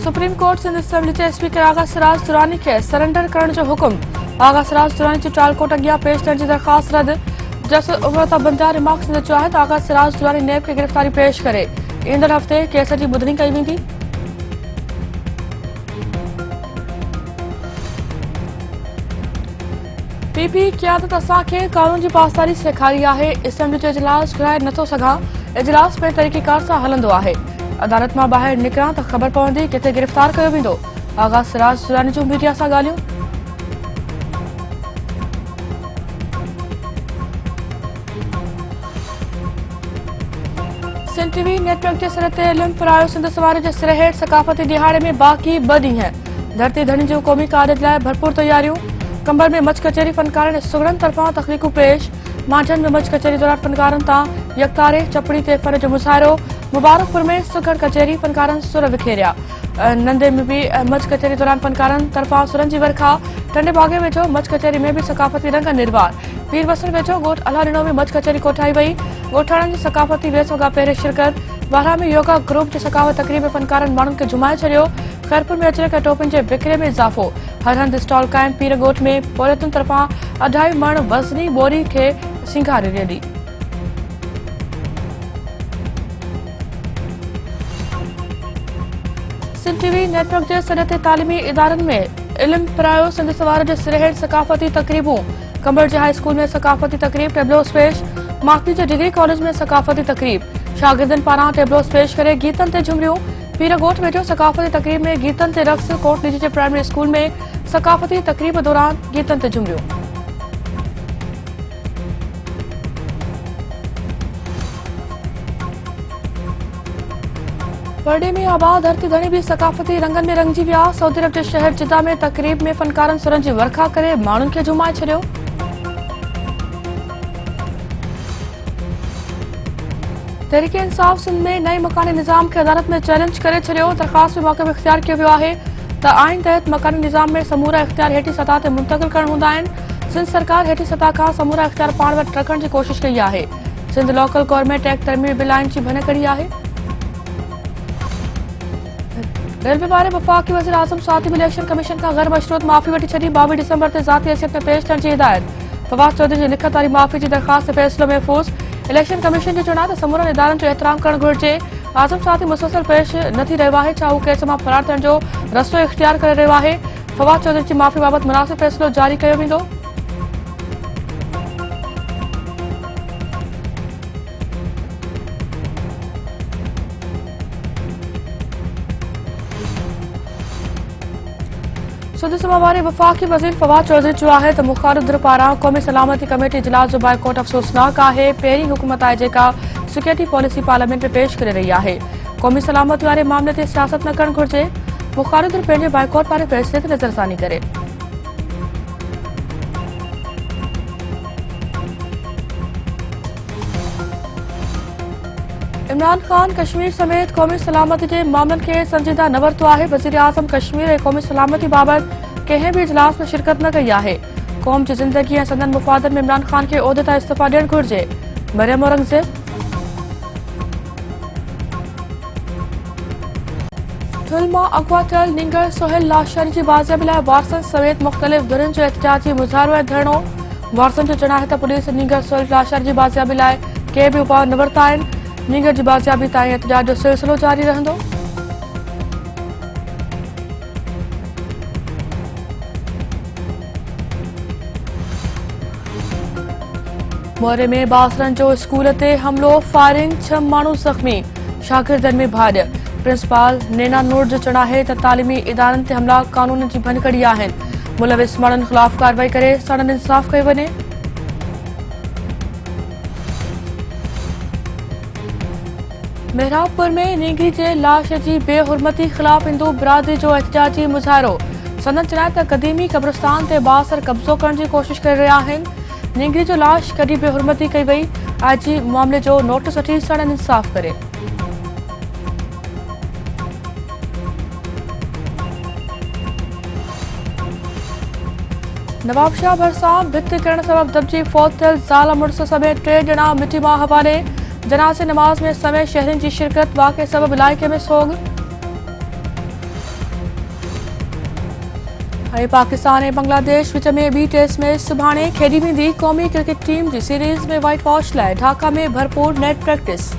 Supreme court Sindh assembly जे speaker Agha Siraj Durrani के surrender करण जो हुकुम। आगा सिराज दुरानी जी ट्रायल कोर्ट अॻियां पेश करण जी दरख़्वास्त रद्द। जस्टिस उमरता बंदार रिमार्क्स सिंध चयो आहे त आगा सिराज दुरानी नेब खे गिरफ़्तारी पेश करे ईंदड़ हफ़्ते केस जी ॿुधणी कई वेंदी। पीपी क़यादत असांखे कानून जी पासदारी सेखारी आहे। असेंबली जो इजलास घुराए नथो सघां। इजलास में तरीक़ेकार सां हलंदो आहे। अदालत मां ॿाहिरि निकिरां त ख़बर पवंदी किथे गिरफ़्तार कयो वेंदो। आगा सिराज दुरानी जूं मीडिया सां ॻाल्हियूं। सिंध टीवी नेटवर्क जे सिर ते इल्मु फरायो सिंध सवार जे सिर हेठि सकाफ़ती दिहाड़े में बाक़ी 2 ॾींहं। धरती धणी जूं क़ौमी कार्य लाइ भरपूर तयारियूं। कंबर में मच कचहरी फनकारनि सुगड़नि तरफ़ां तख़लीक़ूं पेश। मांझनि में मच कचहरी दौरान फनकारनि तां यकतारे चपड़ी ते फन जो मुज़ाहिरो। मुबारकपुर में सुगड़ कचहरी फनकारनि सुर विखेरिया। नंदे में भी मच कचहरी दौरान फनकारनि तरफ़ां सुरनि जी वर्खा। टंडे बागे वेझो मच कचहरी में भी सकाफ़ती रंग निर्वार। पीर वसन वेझो ॻोठ अला ॾिनो में मच कचहरी कोठाई वई। ॻोठाणनि जी सकाफ़ती 20 वॻा पहिरें शिरकत। वारा में योगा ग्रुप जी सकाफ़त तक़रीब में फनकारनि माण्हुनि खे जुमाए छॾियो। खैरपुर में अजरक ऐं टोपिन जे विकिरे में इज़ाफ़ो। हर हंधि स्टॉल क़ाइम। पीर ॻोठ में पौलियतुनि तरफ़ां 2.5 मण वज़नी बोरी खे सिंगारे ॾिनी। सिंध टीवी नेटवर्क जे सॾ ते तालीमी इदारनि में इल्मु फरायो सिंध सवार जे सिर हेठि सकाफ़ती तक़रीबूं। कंबर जे हाई स्कूल में सकाफ़ती तक़रीब टेबलोस पेश। माखी जे डिग्री कॉलेज में सकाफ़ती तक़रीब। शागिर्दनि पारां टेबलोस पेश करे गीतनि ते झुमरियूं। पीर ॻोठ वेझो सकाफ़ती तक़रीब में गीतनि ते रक़्स। कोटलीजी जे प्राइमरी स्कूल में सकाफ़ती तक़रीब दौरान गीतनि ते झुमरियूं। बर्डे में आबाद धरती धणी भी सकाफ़ती रंगनि में रंगजी विया। सऊदी अरब जे शहर जिद्दा में तक़रीब में फनकारनि सुरनि जी वर्खा करे माण्हुनि खे जुमाए छॾियो। तहरीक इंसाफ़ सिंध में नए मकानी निज़ाम खे अदालत में चैलेंज करे छॾियो। दरख़्वास्त में मौक़े में इख़्तियार कयो वियो आहे त आइन तहत मकानी निज़ाम में समूरा इख़्तियार हेठी सतह ते मुंतक़िल करण हूंदा आहिनि। सिंध सरकार हेठी सतह खां समूरा इख़्तियार पाण वटि रखण जी कोशिश कई आहे। सिंध लोकल गवर्नमेंट एक्ट तरमीम बिल आइन जी भन कढ़ी आहे। रेलवे बारे वफ़ाक़ी वज़ीर आज़म साथिब इलेक्शन कमीशन खां गैर मशरूत माफ़ी वठी छॾी। 22 दिसंबर ते ज़ाती हैसियत में पेश थियण जी हिदायत। फवाद चौधरी जी लिखत वारी माफ़ी जी दरख़्वास्त ते फ़ैसिलो महफ़ूज़। इलेक्शन कमीशन जो चवणु आहे त समूरनि इदारनि जो एहतराम करणु घुरिजे। आज़म साथी मुसलसल पेश नथी रहियो आहे। छा हू केस मां फ़रार थियण जो रस्तो इख़्तियार करे रहियो आहे। फवाद चौधरी जी माफ़ी बाबति मुनासिब फ़ैसिलो जारी कयो वेंदो। सिंध सभा वारे वफ़ाक़ी वज़ीर फवाद चौधरी चयो आहे त मुख़ालिफ़ धिर पारां क़ौमी सलामती कमेटी इजलास जो बाइकॉट अफ़सोसनाक आहे। पहिरीं हुकूमत आहे जेका सिक्योरिटी पॉलिसी पार्लियामेंट में पेश करे रही आहे। क़ौमी सलामती वारे मामले ते सियासत न करणु घुरिजे। मुख़ालिफ़ धिर पंहिंजे बाइकॉट वारे फ़ैसिले ते नज़रसानी करे। इमरान खान कश्मीर समेत क़ौमी सलामती के मामलनि खे संजीदा न वरितो आहे। वज़ीर आज़म कश्मीर ऐं क़ौमी सलामती बाबति कंहिं बि इजलास में शिरकत न कई आहे। क़ौम जी ज़िंदगी ऐं संदन मुफ़ादनि में इमरान खान खे उहिदे तां इस्तीफ़ा ॾियणु घुरिजे। मरियम औरंगज़ेब ठुल मां अगवा थियल नींगर सोहेल लाशानी जी बाज़ियाबी लाइ वारसनि समेत मुख़्तलिफ़ धुरियुनि जो एहतिजाजी मुज़ाहिरो ऐं धरणो। वारसनि जो चवणु आहे त पुलिस नींगर सोहेल लाशानी जी बाज़ियाबी लाइ के बि उपाउ न वरिता आहिनि। नींगर जी बाज़ियाबी ताईं एहतिजाज जो सिलसिलो जारी रहंदो। मोरे में बासरनि जो स्कूल ते हमलो। फायरिंग 6 माण्हू ज़ख़्मी। शागिर्दनि में भाॼ। प्रिंसिपाल नैना नूर जो चवणु आहे त तालीमी इदारनि ते हमला कानून जी भनकड़ी आहिनि। मुलविस माण्हुनि ख़िलाफ़ कार्रवाई करे सड़न इंसाफ़ कयो वञे। मेहराबपुर में नींगरी जे लाश जी बेहुरमती ख़िलाफ़ हिंदू बिरादरी जो एहतिजाजी मुज़ाहिरो। संदन चवणु आहे त क़दीमी क़ब्रिस्तान ते बासर कब्ज़ो करण जी कोशिश करे रहिया आहिनि। नींगरी जो लाश कॾहिं बेहुरमती कई वई। आईजी मामले जो नोटिस वठी सड़न इंसाफ़ करे। नवाबशाह भरिसां भिति किरण सबबि दबजी फौत थियल ज़ाल मुड़िस समेत 3 ॼणा मिटी मां हवाले। जनाज़े नमाज़ में समय शहरियुनि जी शिरकत। वाक़े सबबि इलाइक़े में सोग। ऐं पाकिस्तान ऐं बांग्लादेश विच में ॿी टेस्ट मैच सुभाणे खेॾी वेंदी। क़ौमी क्रिकेट टीम जी सीरीज़ में व्हाइट वॉश लाइ ढाका में भरपूर नेट प्रैक्टिस।